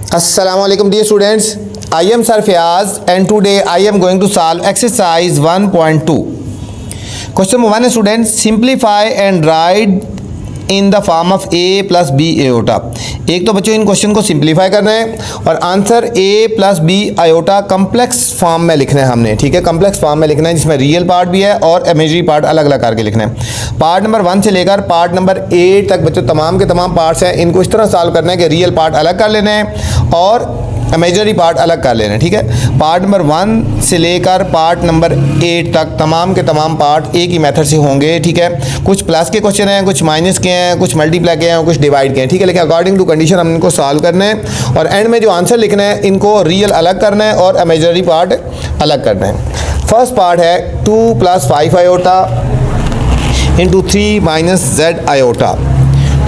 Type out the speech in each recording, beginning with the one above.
Assalamualaikum dear students, I am Sir Fayaz and today I am going to solve exercise 1.2. Question number 1 students, simplify and write in the form of a plus b iota. एक तो बच्चों इन question को simplify करना है और answer a plus B iota complex form में लिखना है हमने, ठीक है। कम्प्लेक्स फॉर्म में लिखना है जिसमें रियल पार्ट भी है और इमेजिनरी पार्ट अलग अलग करके लिखना है। पार्ट नंबर 1 से लेकर पार्ट नंबर 8 तक बच्चों तमाम के तमाम पार्ट्स हैं, इनको इस तरह सॉल्व करना है कि रियल पार्ट अलग कर लेना है और इमेजिनरी पार्ट अलग कर लेना है, ठीक है। पार्ट नंबर 1 से लेकर पार्ट नंबर 8 तक तमाम के तमाम पार्ट एक ही मेथड से होंगे, ठीक है। कुछ प्लस के क्वेश्चन हैं, कुछ माइनस के हैं, कुछ मल्टीप्लाई के हैं, कुछ डिवाइड के हैं, ठीक है। लेकिन अकॉर्डिंग टू कंडीशन हम इनको सॉल्व करना है और एंड में जो आंसर लिखना है इनको रियल अलग करना है और इमेजिनरी पार्ट अलग करना है। फर्स्ट पार्ट है 2 + 5 आयोटा इंटू 3 - z आयोटा,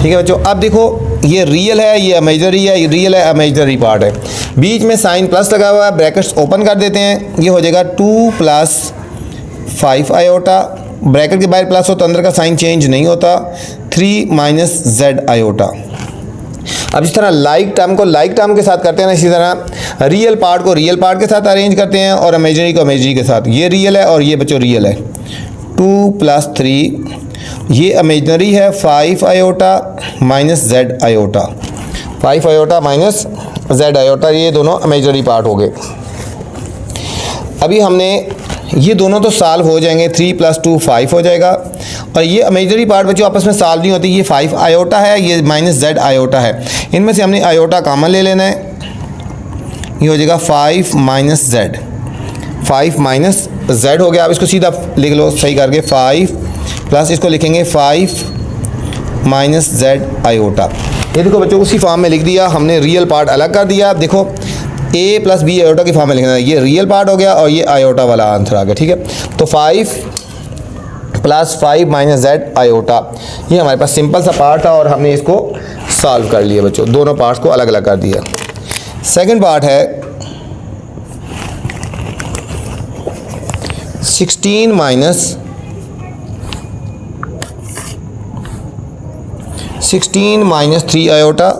ठीक है बच्चों। अब देखो ये रियल है, ये इमेजिनरी है, ये रियल है, इमेजिनरी पार्ट है। बीच में साइन प्लस लगा हुआ है, ब्रैकेट्स ओपन कर देते हैं, ये हो जाएगा 2 + 5 आयोटा, ब्रैकेट के बाहर प्लस हो तो अंदर का साइन चेंज नहीं होता, 3 - z आयोटा। अब इस तरह लाइक टर्म को लाइक टर्म के साथ करते हैं ना, इसी तरह रियल पार्ट को रियल पार्ट के साथ अरेंज करते हैं और इमेजिनरी को इमेजिनरी के साथ। ये रियल है और ये बच्चों रियल है। 2 + 3, ये इमेजिनरी है 5 iota - z iota, 5 iota - z iota, ये दोनों इमेजिनरी पार्ट हो गए। अभी हमने ये दोनों तो सॉल्व हो जाएंगे, 3 + 2 5 हो जाएगा और ये इमेजिनरी पार्ट बच्चों आपस में सॉल्व नहीं होती। ये 5 आयोटा है, ये -z आयोटा है, इनमें से हमने आयोटा कॉमन ले लेना है, ये हो जाएगा 5 - z, 5 - z हो गया। अब इसको सीधा लिख लो सही करके, 5 प्लस इसको लिखेंगे 5 - z आयोटा। ये देखो बच्चों उसी फॉर्म में लिख दिया हमने, रियल पार्ट अलग कर दिया। देखो a + b आयोटा की फॉर्म में लिखना है, ये रियल पार्ट हो गया और ये आयोटा वाला आंसर आ गया, ठीक है। तो 5 + 5 - z आयोटा, ये हमारे पास सिंपल सा पार्ट था और हमने इसको सॉल्व कर लिया बच्चों, दोनों पार्ट्स को अलग अलग कर दिया। सेकंड पार्ट है 16 - 3 आयोटा,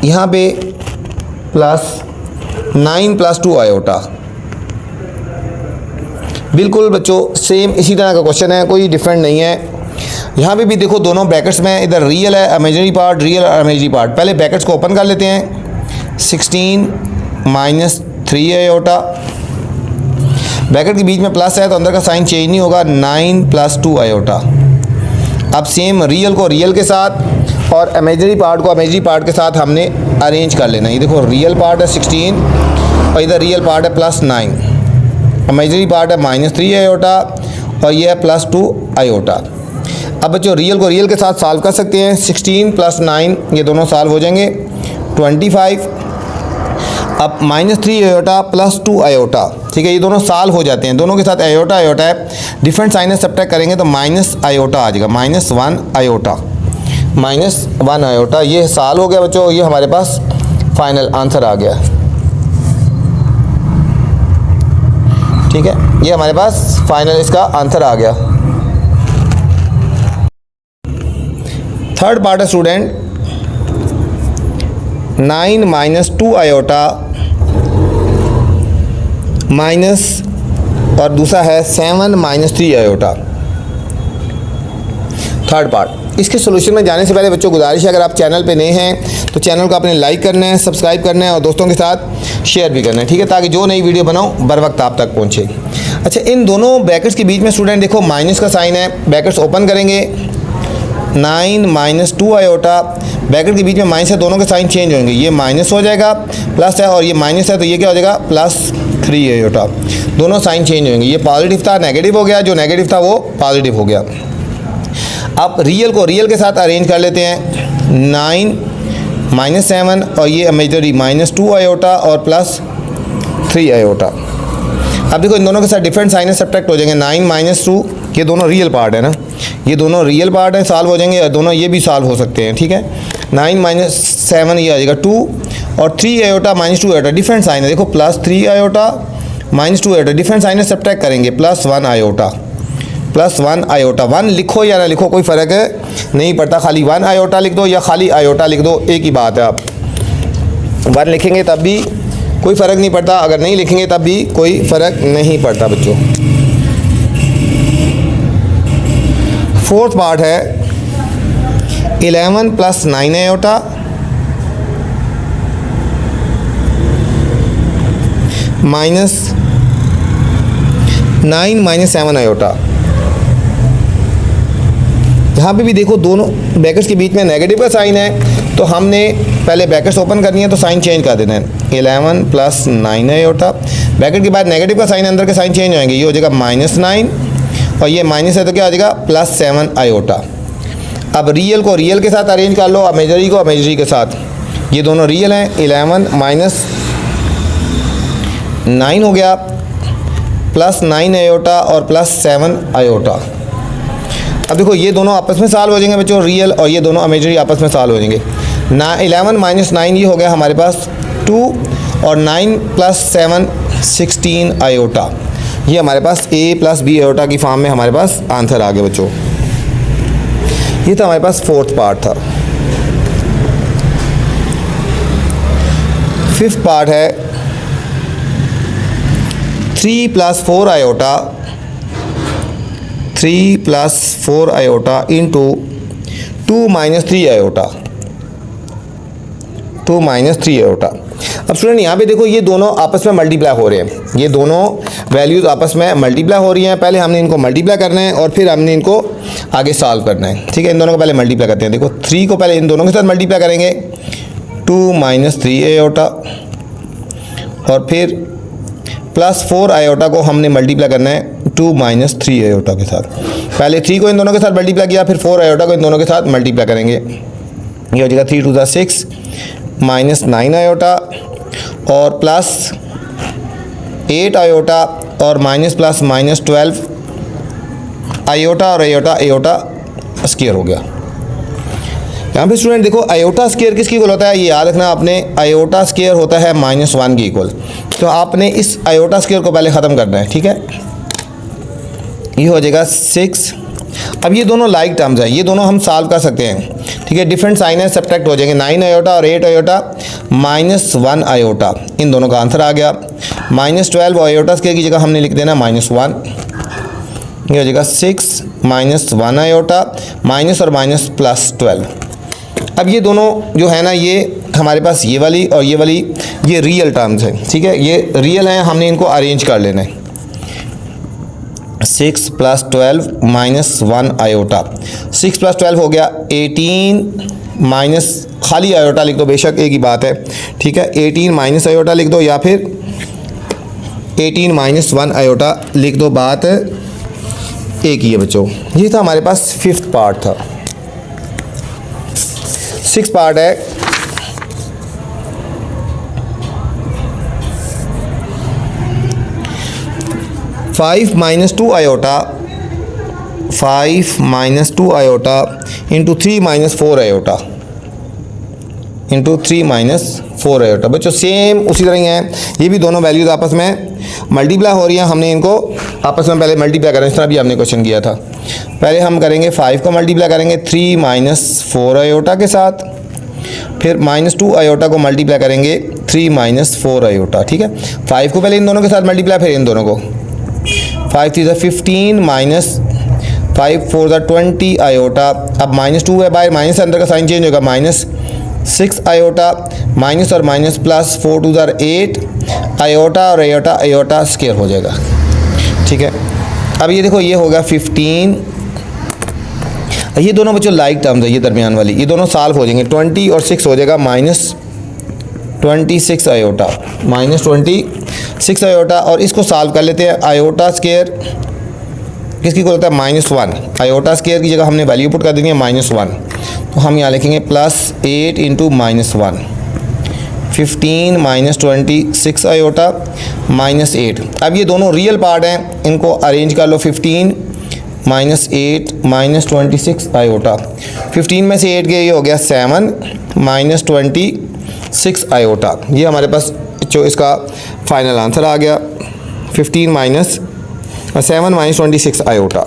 यहाँ पे प्लस 9 + 2 आयोटा। बिल्कुल बच्चों सेम इसी तरह का क्वेश्चन है, कोई डिफरेंट नहीं है। यहाँ पे भी देखो दोनों ब्रैकेट्स में इधर रियल है, इमेजिनरी पार्ट, रियल और इमेजिनरी पार्ट। पहले ब्रैकेट्स को ओपन कर लेते हैं, 16 - 3 आयोटा, ब्रैकेट के बीच में प्लस है तो अंदर का साइन चेंज नहीं होगा, 9 + 2 आयोटा। अब सेम रियल को रियल के साथ और इमेजिनरी पार्ट को इमेजिनरी पार्ट के साथ हमने अरेंज कर लेना है। ये देखो रियल पार्ट है 16 और इधर रियल पार्ट है +9, इमेजिनरी पार्ट है -3 आयोटा और ये है +2 आयोटा। अब बच्चों रियल को रियल के साथ सॉल्व कर सकते हैं, 16 + 9 ये दोनों सॉल्व हो जाएंगे, 25। अब -3 आयोटा +2 आयोटा, ठीक है, ये दोनों सॉल्व हो जाते हैं, दोनों के साथ आयोटा आयोटा है, डिफरेंट साइन सब्ट्रैक्ट करेंगे तो माइनस आयोटा आ जाएगा, -1 आयोटा, -1 आयोटा। ये सॉल्व हो गया बच्चों, ये हमारे पास फाइनल आंसर आ गया, ठीक है, ये हमारे पास फाइनल इसका आंसर आ गया। थर्ड पार्ट है स्टूडेंट 9 - 2 आयोटा माइनस और दूसरा है 7 - 3 आयोटा। थर्ड पार्ट, इसके सोल्यूशन में जाने से पहले बच्चों गुजारिश है, अगर आप चैनल पे नए हैं तो चैनल को आपने लाइक करना है, सब्सक्राइब करना है और दोस्तों के साथ शेयर भी करना है, ठीक है, ताकि जो नई वीडियो बनाऊँ बर वक्त आप तक पहुँचे। अच्छा, इन दोनों ब्रैकेट्स के बीच में स्टूडेंट देखो माइनस का साइन है, ब्रैकेट्स ओपन करेंगे, 9 - 2 आयोटा, ब्रैकेट के बीच में माइनस है, दोनों के साइन चेंज होंगे, ये माइनस हो जाएगा, प्लस है और ये माइनस है तो ये क्या हो जाएगा +3 आयोटा, दोनों साइन चेंज होंगे। ये पॉजिटिव था नेगेटिव हो गया, जो नेगेटिव था वो पॉजिटिव हो गया। अब रियल को रियल के साथ अरेंज कर लेते हैं, 9 - 7 और ये इमेजिनरी -2 आयोटा और +3 आयोटा। अब देखो इन दोनों के साथ डिफरेंट साइन सब्ट्रैक्ट हो जाएंगे, 9 - 2, ये दोनों रियल पार्ट है ना, ये दोनों रियल पार्ट है, सॉल्व हो जाएंगे और दोनों ये भी सॉल्व हो सकते हैं, ठीक है। 9 - 7 ये आ जाएगा 2 और 3 आयोटा -2 आयोटा, डिफरेंट साइन है, देखो +3 iota -2 iota, different sign subtract करेंगे, +1 आयोटा, प्लस 1 आयोटा। 1 लिखो या ना लिखो कोई फ़र्क नहीं पड़ता, खाली 1 आयोटा लिख दो या खाली आयोटा लिख दो, एक ही बात है। आप 1 लिखेंगे तब भी कोई फ़र्क नहीं पड़ता, अगर नहीं लिखेंगे तब भी कोई फ़र्क नहीं पड़ता बच्चों। फोर्थ पार्ट है 11 plus 9 iota minus 9 minus 7 iota. यहाँ पे भी देखो दोनों ब्रैकेट्स के बीच में नेगेटिव का साइन है, तो हमने पहले ब्रैकेट्स ओपन करनी है तो साइन चेंज कर देना है। 11 प्लस 9 आयोटा, ब्रैकेट के बाद नेगेटिव का साइन, अंदर के साइन चेंज होंगे, ये हो जाएगा -9 और ये माइनस है तो क्या हो जाएगा +7 आयोटा। अब रियल को रियल के साथ अरेंज कर लो, इमेजिनरी को इमेजिनरी के साथ। ये दोनों रियल हैं, 11 माइनस 9 हो गया +9 आयोटा और +7 आयोटा। अब देखो ये दोनों आपस में सॉल्व हो जाएंगे बच्चों, रियल और ये दोनों इमेजिनरी आपस में सॉल्व हो जाएंगे। 11 माइनस 9 ये हो गया हमारे पास 2 और 9 प्लस 7 16 आयोटा। ये हमारे पास a प्लस b आयोटा की फॉर्म में हमारे पास आंसर आ गया बच्चों। ये तो हमारे पास फोर्थ पार्ट था। फिफ्थ पार्ट है 3 plus 4 iota, 3 plus 4 iota into 2 minus 3 iota, 2 minus 3 iota. अब स्टूडेंट यहाँ पे देखो ये दोनों आपस में मल्टीप्लाई हो रहे हैं, ये दोनों वैल्यूज़ आपस में मल्टीप्लाई हो रही हैं। पहले हमने इनको मल्टीप्लाई करना है और फिर हमने इनको आगे सॉल्व करना है। ठीक है, इन दोनों को पहले मल्टीप्लाई करते हैं। देखो 3 को पहले इन दोनों के साथ मल्टीप्लाई करेंगे, 2 माइनस 3 आयोटा, और फिर प्लस 4 आयोटा को हमने मल्टीप्लाई करना है 2 माइनस 3 आयोटा के साथ। पहले 3 को इन दोनों के साथ मल्टीप्लाई किया, फिर 4 आयोटा को इन दोनों के साथ मल्टीप्लाई करेंगे। ये हो जाएगा 3 2 6 माइनस 9 आयोटा और प्लस 8 आयोटा और माइनस प्लस माइनस 12 आयोटा और आयोटा आयोटा स्क्वायर हो गया। यहाँ पे स्टूडेंट देखो आयोटा स्क्वायर किसकी इक्वल होता है, ये याद रखना आपने, आयोटा स्क्वायर होता है -1 की इक्वल। तो आपने इस आयोटा स्क्वायर को पहले ख़त्म करना है। ठीक है, ये हो जाएगा 6। अब ये दोनों लाइक टर्म्स हैं, ये दोनों हम सॉल्व कर सकते हैं। ठीक है, डिफरेंट साइन है, सब्ट्रैक्ट हो जाएंगे। 9 आयोटा और 8 आयोटा -1 आयोटा, इन दोनों का आंसर आ गया। -12 आयोटा स्क्वायर की जगह हमने लिख देना -1। ये हो जाएगा 6 माइनस 1 आयोटा माइनस और माइनस प्लस 12। अब ये दोनों जो है ना, ये हमारे पास ये वाली और ये वाली ये रियल टर्म्स हैं। ठीक है, ये रियल हैं, हमने इनको अरेंज कर लेना है। 6 प्लस 12 माइनस 1 आयोटा, 6 प्लस 12 हो गया 18 माइनस, खाली आयोटा लिख दो, बेशक एक ही बात है। ठीक है, 18 माइनस आयोटा लिख दो या फिर 18 माइनस 1 आयोटा लिख दो, बात एक ही है बच्चों। ये था हमारे पास फिफ्थ पार्ट था। सिक्स पार्ट है 5 minus 2 iota, 5 minus 2 iota into 3 minus 4 iota, into 3 minus 4 iota. बच्चों सेम उसी तरह ही हैं, ये भी दोनों वैल्यूज़ आपस में मल्टीप्लाई हो रही हैं। हमने इनको आपस में पहले मल्टीप्लाई करें, इस तरह भी हमने क्वेश्चन किया था। पहले हम करेंगे 5 को मल्टीप्लाई करेंगे 3 माइनस 4 आयोटा के साथ, फिर -2 आयोटा को मल्टीप्लाई करेंगे 3 माइनस 4 आयोटा। ठीक है, 5 को पहले इन दोनों के साथ मल्टीप्लाई, फिर इन दोनों को। 5 3 15 माइनस 5 4 20 आयोटा। अब -2 है, बाहर माइनस अंदर का साइन चेंज होगा, -6 आयोटा माइनस और माइनस प्लस 4 2 8 आयोटा और आयोटा आयोटा स्क्वायर हो जाएगा। ठीक है, अब ये देखो ये होगा 15, ये दोनों बच्चों लाइक टर्म्स है, ये दरमियान वाली, ये दोनों सॉल्व हो जाएंगे। 20 और 6 हो जाएगा -26 आयोटा, -26 आयोटा। और इसको सॉल्व कर लेते हैं। आयोटा स्क्वायर किसकी को होता है -1, आयोटा स्क्वायर की जगह हमने वैल्यू पुट कर देनी है -1, तो हम यहाँ लिखेंगे +8 इंटू -1, 15 माइनस 26 आयोटा -8। अब ये दोनों रियल पार्ट हैं, इनको अरेंज कर लो। 15 माइनस 8 माइनस 26 आयोटा, 15 में से 8 गए, ये हो गया 7 माइनस 26 आयोटा। ये हमारे पास जो इसका फाइनल आंसर आ गया 15 minus 7 minus 26 iota.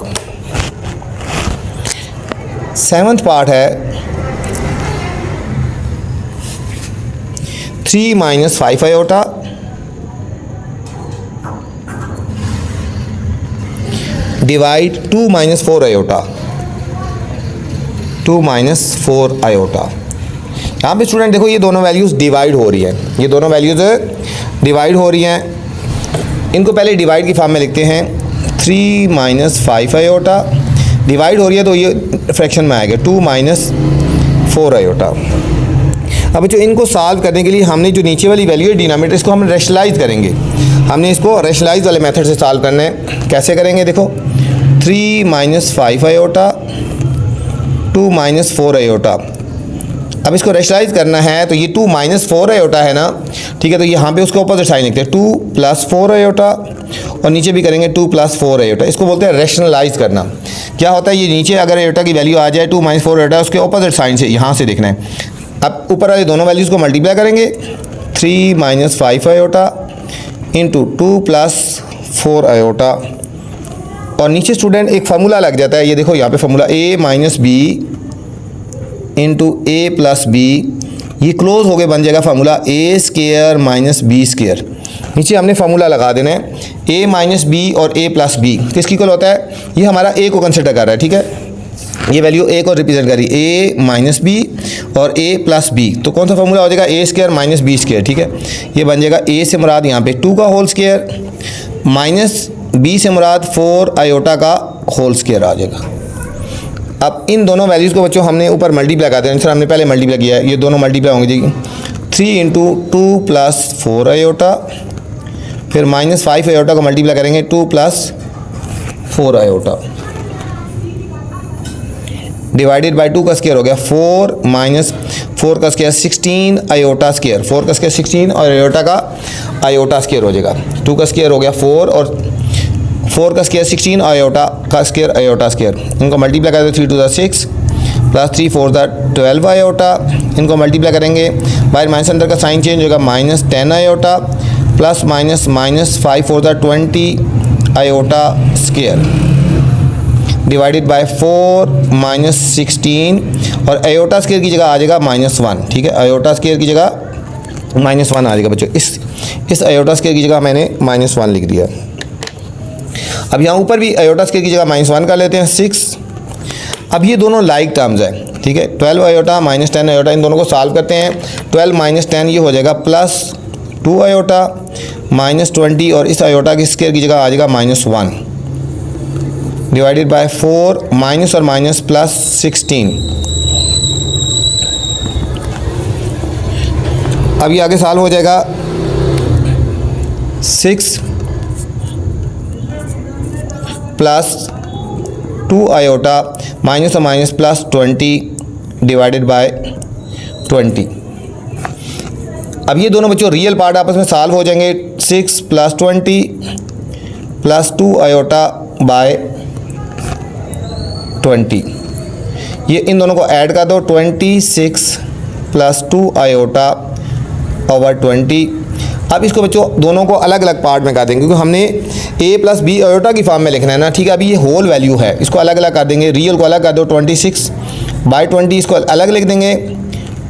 Seventh part है 3 minus 5 iota divide 2 minus 4 iota, 2 minus 4 iota. यहाँ पे स्टूडेंट देखो ये दोनों वैल्यूज़ डिवाइड हो रही हैं, ये दोनों वैल्यूज़ डिवाइड हो रही हैं। इनको पहले डिवाइड की फॉर्म में लिखते हैं। 3 माइनस 5 आयोटा डिवाइड हो रही है तो ये फ्रैक्शन में आएगा 2 माइनस 4 आयोटा। अब जो इनको सॉल्व करने के लिए हमने जो नीचे वाली वैल्यू है डिनोमिनेटर, इसको हम रैशनलाइज करेंगे। हमने इसको रैशनलाइज वाले मेथड से सॉल्व करना है। कैसे करेंगे देखो, 3 माइनस 5 आयोटा 2 माइनस 4 आयोटा। अब इसको रैशनलाइज करना है तो ये 2 माइनस 4 आयोटा है ना, ठीक है, तो यहाँ पे उसका अपोजिट साइन लिखते हैं 2 प्लस 4 आयोटा और नीचे भी करेंगे 2 प्लस 4 आयोटा। इसको बोलते हैं रैशनलाइज करना। क्या होता है, ये नीचे अगर आयोटा की वैल्यू आ जाए 2 माइनस 4 आयोटा, उसके अपोजिट साइन से यहाँ से देखना है। अब ऊपर वाले दोनों वैल्यूज़ को मल्टीप्लाई करेंगे, 3 minus 5 iota into 2 plus 4 iota और नीचे स्टूडेंट एक फार्मूला लग जाता है। ये देखो यहाँ पे formula a minus B into A plus B, ये क्लोज हो गए बन जाएगा formula a square minus B square. नीचे हमने फार्मूला लगा देना है a माइनस बी और a प्लस बी किसकी इक्वल होता है, ये हमारा a को कंसिडर कर रहा है, ठीक है, ये वैल्यू a को रिप्रेजेंट करी a माइनस बी और a प्लस बी। तो कौन सा फार्मूला हो जाएगा, a square minus B square, ठीक है। ये बन जाएगा a से मुराद यहाँ पे 2 का होल स्क्वायर माइनस b से मुराद 4 आयोटा का होल स्क्वायर आ जाएगा। अब इन दोनों वैल्यूज़ को बच्चों हमने ऊपर मल्टीप्लाई करते हैं। सर हमने पहले मल्टीप्लाई किया है, ये दोनों मल्टीप्लाई होंगे जी। 3 इंटू 2 प्लस 4 आयोटा, फिर माइनस 5 आयोटा को मल्टीप्लाई करेंगे 2 प्लस 4 आयोटा डिवाइडेड बाई 2 का स्क्वायर हो गया 4 माइनस 4 का स्क्वायर 16 आयोटा स्क्वायर, 4 का स्क्वायर 16 और आयोटा का आयोटा स्क्वायर हो जाएगा। 2 का स्क्वायर हो गया 4 और 4 का स्क्वायर 16 आयोटा का स्क्वायर आयोटा स्क्वायर। इनको मल्टीप्लाई करें तो 3 टू द 6 प्लस 3 4 द 12 आयोटा। इनको मल्टीप्लाई करेंगे बाहर माइनस अंदर का साइन चेंज होगा minus 10 iota plus minus minus 5 4 द 20 iota square divided by 4 minus 16 और आयोटा स्क्वायर की जगह आ जाएगा -1, ठीक है, आयोटा स्क्वायर की जगह -1 आ जाएगा बच्चों। इस आयोटा स्क्वायर की जगह मैंने -1 लिख दिया। अब यहाँ ऊपर भी आयोटा स्क्वायर की जगह -1 कर लेते हैं 6। अब ये दोनों लाइक टर्म्स हैं, ठीक है, 12 आयोटा माइनस 10 आयोटा, इन दोनों को सॉल्व करते हैं। 12 माइनस 10 ये हो जाएगा प्लस 2 आयोटा माइनस 20 और इस आयोटा के स्क्वायर की जगह आ जाएगा -1 डिवाइडेड बाय 4 माइनस और माइनस प्लस 16। अब ये आगे सॉल्व हो जाएगा 6 प्लस 2 आयोटा माइनस और माइनस प्लस 20 डिवाइडेड बाय 20। अब ये दोनों बच्चों रियल पार्ट आपस में सॉल्व हो जाएंगे। 6 प्लस 20 प्लस 2 आयोटा बाय 20, ये इन दोनों को ऐड कर दो 26 प्लस 2 आयोटा ओवर 20। अब इसको बच्चों दोनों को अलग अलग पार्ट में कर देंगे क्योंकि हमने a प्लस बी आयोटा की फॉर्म में लिखना है ना, ठीक है। अभी ये होल वैल्यू है, इसको अलग अलग कर देंगे। रियल को अलग कर दो 26 बाई 20, इसको अलग लिख देंगे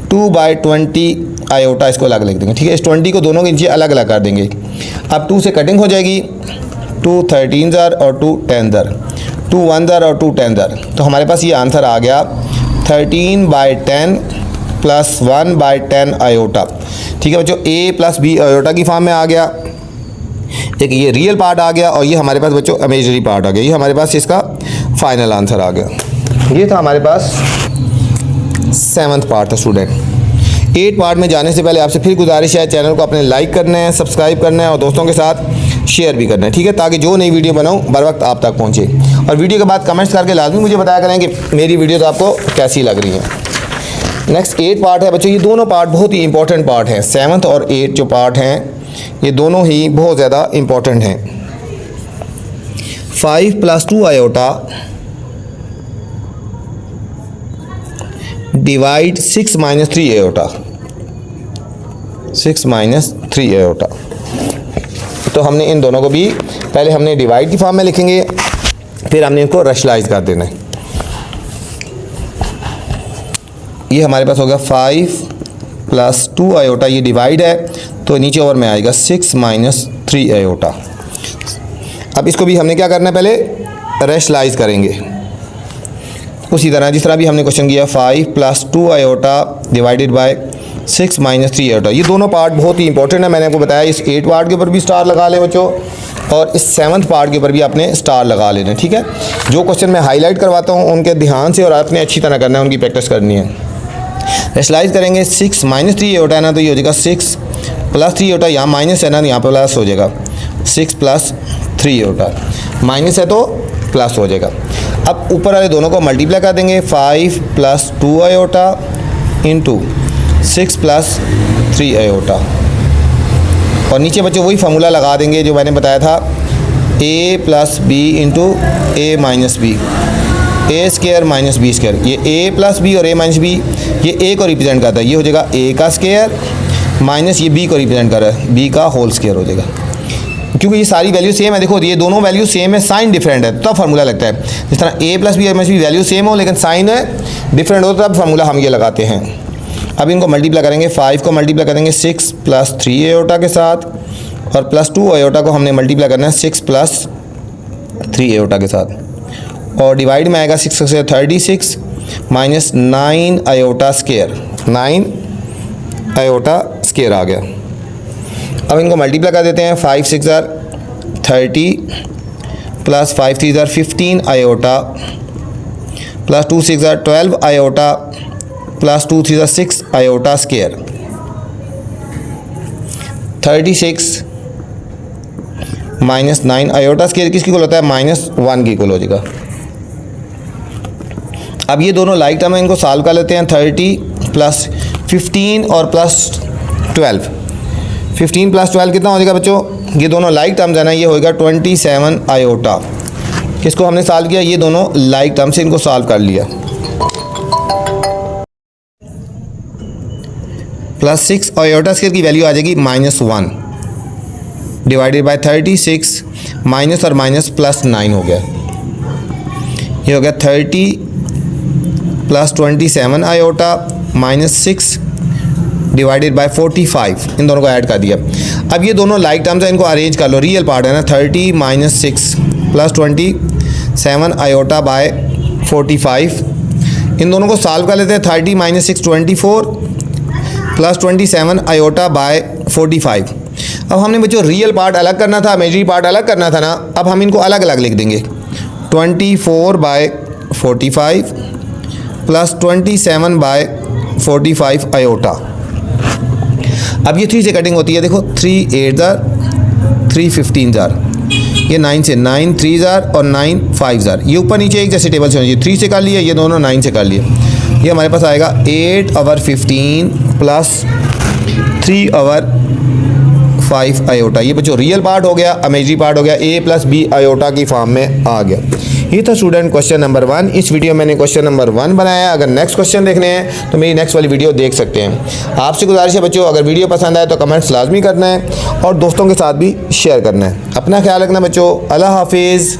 2 बाई 20 आयोटा, इसको अलग लिख देंगे, ठीक है। इस 20 को दोनों के नीचे अलग अलग कर देंगे। अब 2 से कटिंग हो जाएगी, 2 13 और 2 10 2 1 और 2 10 तो हमारे पास ये आंसर आ गया 13 बाई 10 प्लस 1 बाई 10 आयोटा, ठीक है बच्चों। a प्लस बी आयोटा की फॉर्म में आ गया, एक ये रियल पार्ट आ गया और ये हमारे पास बच्चों इमेजिनरी पार्ट आ गया। ये हमारे पास इसका फाइनल आंसर आ गया। ये था हमारे पास 7th पार्ट था स्टूडेंट। 8 पार्ट में जाने से पहले आपसे फिर गुजारिश है, चैनल को अपने लाइक करना है, सब्सक्राइब करना है और दोस्तों के साथ शेयर भी करना है, ठीक है, ताकि जो नई वीडियो बनाऊँ बर वक्त आप तक पहुँचे। और वीडियो के बाद कमेंट्स करके लाजमी मुझे बताया करें कि मेरी वीडियो तो आपको कैसी लग रही है। नेक्स्ट 8 पार्ट है बच्चों, ये दोनों पार्ट बहुत ही इंपॉर्टेंट पार्ट हैं। 7th और 8 जो पार्ट हैं ये दोनों ही बहुत ज़्यादा इंपॉर्टेंट हैं। 5 plus 2 iota divide 6 minus 3 iota, 6 minus 3 iota. तो हमने इन दोनों को भी पहले हमने डिवाइड की फॉर्म में लिखेंगे, फिर हमने इनको रैशनलाइज कर देना है। ये हमारे पास होगा 5 प्लस 2 आयोटा, ये डिवाइड है तो नीचे ओवर में आएगा 6 माइनस 3 आयोटा। अब इसको भी हमने क्या करना है, पहले रेशनलाइज करेंगे उसी तरह जिस तरह भी हमने क्वेश्चन किया। 5 plus 2 iota divided by 6 minus 3 iota. ये दोनों पार्ट बहुत ही इंपॉर्टेंट है, मैंने आपको बताया। इस 8 पार्ट के ऊपर भी स्टार लगा लें बच्चों, और इस 7th पार्ट के ऊपर भी आपने स्टार लगा लेना, ठीक है। जो क्वेश्चन मैं हाईलाइट करवाता हूँ उनके ध्यान से और आपने अच्छी तरह करना है, उनकी प्रैक्टिस करनी है। रेशनलाइज करेंगे 6 माइनस 3 आयोटा है ना, तो ये हो जाएगा 6 प्लस 3 आयोटा, यहाँ माइनस है ना, यहाँ पर प्लस हो जाएगा 6 प्लस 3 आयोटा, माइनस है तो प्लस हो जाएगा। अब ऊपर वाले दोनों को मल्टीप्लाई कर देंगे, 5 plus 2 iota into 6 plus 3 iota, और नीचे बच्चों वही फार्मूला लगा देंगे जो मैंने बताया था, a plus B into A minus B, A square minus B square. ये a प्लस बी और a माइनस बी ये a को रिप्रेजेंट करता है, ये हो जाएगा a का स्केयर माइनस ये b को रिप्रेजेंट कर रहा है, b का होल स्केयर हो जाएगा। क्योंकि ये सारी वैल्यू सेम है, देखो ये दोनों वैल्यू सेम है, साइन डिफरेंट है, तब फार्मूला लगता है। जिस तरह a प्लस बी और माइनस बी वैल्यू सेम हो लेकिन साइन है डिफरेंट हो, तब फार्मूला हम ये लगाते हैं। अब इनको मल्टीप्लाई करेंगे, 5 को मल्टीप्लाई करेंगे 6 प्लस 3 आयोटा के साथ, और प्लस 2 आयोटा को हमने मल्टीप्लाई करना है 6 प्लस 3 आयोटा के साथ, और डिवाइड में आएगा 6 से 36 minus 9 iota square, 9 iota square आ गया। अब इनको मल्टीप्लाई कर देते हैं, 5 6 ज़ार 30 प्लस 5 3 ज़ार 15 आयोटा प्लस 2 6 ज़ार 12 आयोटा प्लस 2 3 ज़ार 6 iota square, 36 minus 9 iota square किसकी इक्वल होता है, -1 की इक्वल हो जाएगा। अब ये दोनों लाइक टर्म है, इनको सॉल्व कर लेते हैं। 30 प्लस 15 और प्लस 12, 15 प्लस 12 कितना हो जाएगा बच्चों, ये दोनों लाइक टर्म्स है ना, ये होएगा 27 आयोटा। किसको हमने सॉल्व किया, ये दोनों लाइक टर्म से इनको सॉल्व कर लिया। प्लस 6 आयोटा स्केयर की वैल्यू आ जाएगी -1 डिवाइडेड बाय 36 माइनस और माइनस प्लस 9 हो गया, ये हो गया 30 plus 27 iota minus 6 divided by 45, इन दोनों को ऐड कर दिया। अब ये दोनों लाइक टर्म्स हैं, इनको अरेंज कर लो, रियल पार्ट है ना, 30 माइनस 6 प्लस 27 आयोटा बाय 45, इन दोनों को सॉल्व कर लेते हैं। 30 माइनस 6 24 प्लस 27 आयोटा बाय 45। अब हमने बच्चों रियल पार्ट अलग करना था, इमेजिनरी पार्ट अलग करना था ना, अब हम इनको अलग अलग लिख देंगे। 24 बाय 45 प्लस 27 बाय 45 आयोटा। अब ये 3 से कटिंग होती है, देखो 3 8 ज़ार 3 15 ज़ार, ये 9 से 9 3 ज़ार और 9 5 ज़ार, ये ऊपर नीचे एक जैसे टेबल से होनी चाहिए। 3 से कर लिए, ये दोनों 9 से कर लिए, ये हमारे पास आएगा 8 ओवर 15 प्लस 3 ओवर 5 आयोटा। ये बच्चों रियल पार्ट हो गया, इमेजिनरी पार्ट हो गया, a प्लस बी आयोटा की फॉर्म में आ गया। ये था स्टूडेंट क्वेश्चन नंबर 1। इस वीडियो में मैंने क्वेश्चन नंबर 1 बनाया। अगर नेक्स्ट क्वेश्चन देखने हैं तो मेरी नेक्स्ट वाली वीडियो देख सकते हैं। आपसे गुजारिश है बच्चों, अगर वीडियो पसंद आए तो कमेंट्स लाजमी करना है और दोस्तों के साथ भी शेयर करना है। अपना ख्याल रखना बच्चों, अल्लाह हाफिज़।